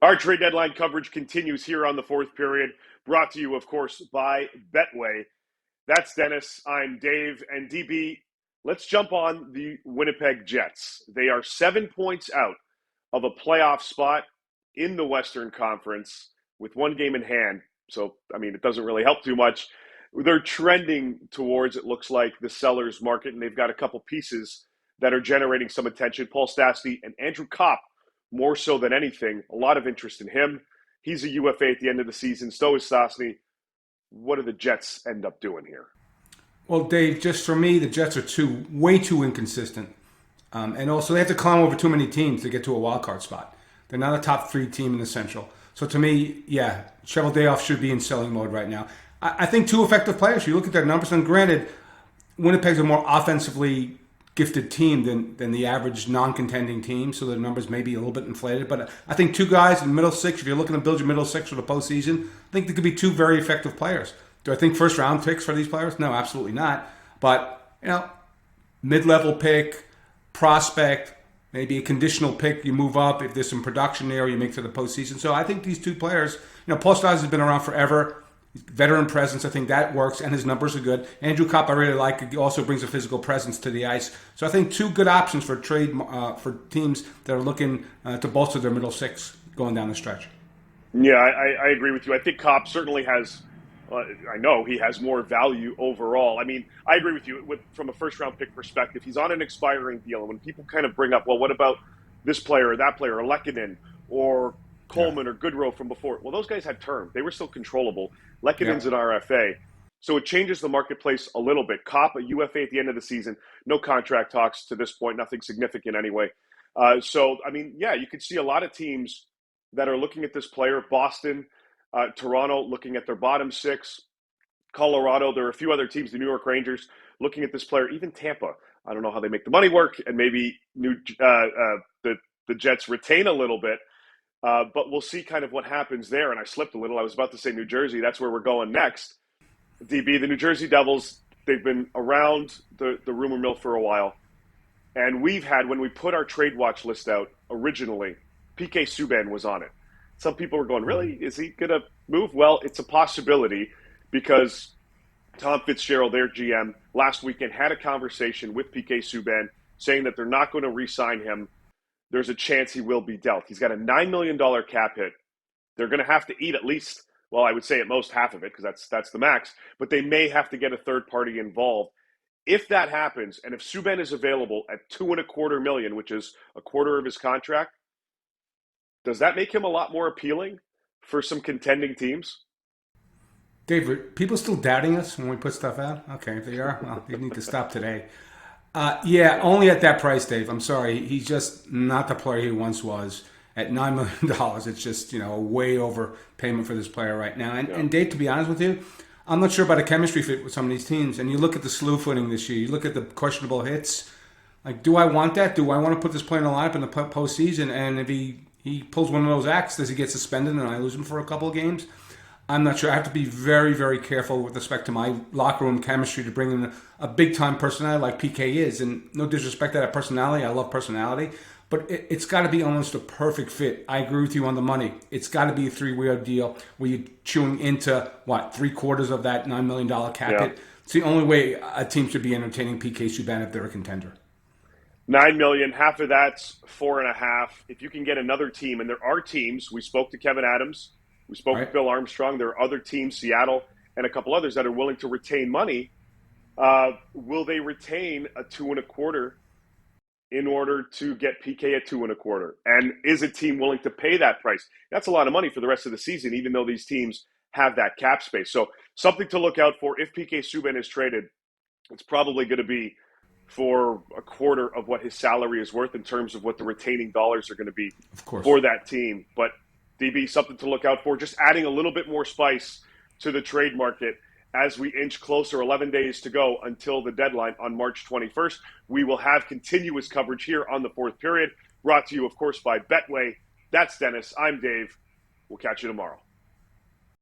Our trade deadline coverage continues here on the fourth period, brought to you, of course, by Betway. That's Dennis. I'm Dave. And DB, let's jump on the Winnipeg Jets. They are 7 points out of a playoff spot in the Western Conference with one game in hand. So, it doesn't really help too much. They're trending towards, it looks like, the seller's market, and they've got a couple pieces that are generating some attention. Paul Stastny and Andrew Copp, more so than anything, a lot of interest in him. He's a UFA at the end of the season. So is Stastny. What do the Jets end up doing here? Well, Dave, just for me, the Jets are way too inconsistent. And also, they have to climb over too many teams to get to a wild card spot. They're not a top 3 team in the Central. So to me, yeah, Cheveldayoff should be in selling mode right now. I think 2 effective players. You look at their numbers, and granted, Winnipeg's a more offensively gifted team than the average non-contending team, so the numbers may be a little bit inflated. But I think 2 guys in the middle 6, if you're looking to build your middle 6 for the postseason, I think there could be 2 very effective players. Do I think first-round picks for these players? No, absolutely not. But, mid-level pick, prospect, maybe a conditional pick, you move up. If there's some production there, you make it to the postseason. So I think these 2 players, Paul Stastny has been around forever. Veteran presence, I think that works, and his numbers are good. Andrew Copp, I really like. He also brings a physical presence to the ice. So I think 2 good options for trade for teams that are looking to bolster their middle 6 going down the stretch. Yeah, I agree with you. I think Copp certainly has, I know he has more value overall. I agree with you from a first-round pick perspective. He's on an expiring deal, and when people kind of bring up, well, what about this player or that player, or Lehkonen, or Coleman or Goodrow from before. Well, those guys had term. They were still controllable. Lekkonen's an RFA. So it changes the marketplace a little bit. Copp, a UFA at the end of the season. No contract talks to this point. Nothing significant anyway. You could see a lot of teams that are looking at this player. Boston, Toronto looking at their bottom 6. Colorado, there are a few other teams, the New York Rangers, looking at this player. Even Tampa. I don't know how they make the money work. And maybe the Jets retain a little bit. But we'll see kind of what happens there. And I slipped a little. I was about to say New Jersey. That's where we're going next. DB, the New Jersey Devils, they've been around the rumor mill for a while. And we've had, when we put our trade watch list out originally, P.K. Subban was on it. Some people were going, really? Is he going to move? Well, it's a possibility because Tom Fitzgerald, their GM, last weekend had a conversation with P.K. Subban saying that they're not going to re-sign him. There's a chance he will be dealt. He's got a $9 million cap hit. They're going to have to eat at least, well, I would say at most half of it because that's the max, but they may have to get a third party involved. If that happens, and if Subban is available at $2.25 million, which is a quarter of his contract, does that make him a lot more appealing for some contending teams? Dave, are people still doubting us when we put stuff out? Okay, if they are, well, they need to stop today. Only at that price, Dave. I'm sorry. He's just not the player he once was. At $9 million, it's just, a way over payment for this player right now. And Dave, to be honest with you, I'm not sure about a chemistry fit with some of these teams. And you look at the slew footing this year. You look at the questionable hits. Like, do I want that? Do I want to put this player in the lineup in the postseason? And if he pulls one of those acts, does he get suspended and I lose him for a couple of games? I'm not sure. I have to be very, very careful with respect to my locker room chemistry to bring in a big-time personality like PK is. And no disrespect to that personality. I love personality. But it's got to be almost a perfect fit. I agree with you on the money. It's got to be a 3-year deal where you're chewing into, 3/4 of that $9 million cap hit. It's the only way a team should be entertaining PK Subban if they're a contender. $9 million, half of that's 4.5. If you can get another team, and there are teams, we spoke to Kevin Adams, we spoke to Bill Armstrong. There are other teams, Seattle and a couple others, that are willing to retain money. Will they retain a 2.25 in order to get PK at 2.25? And is a team willing to pay that price? That's a lot of money for the rest of the season, even though these teams have that cap space. So something to look out for. If PK Subban is traded, it's probably going to be for a quarter of what his salary is worth in terms of what the retaining dollars are going to be for that team. But DB, something to look out for. Just adding a little bit more spice to the trade market as we inch closer, 11 days to go until the deadline on March 21st. We will have continuous coverage here on the fourth period, brought to you, of course, by Betway. That's Dennis. I'm Dave. We'll catch you tomorrow.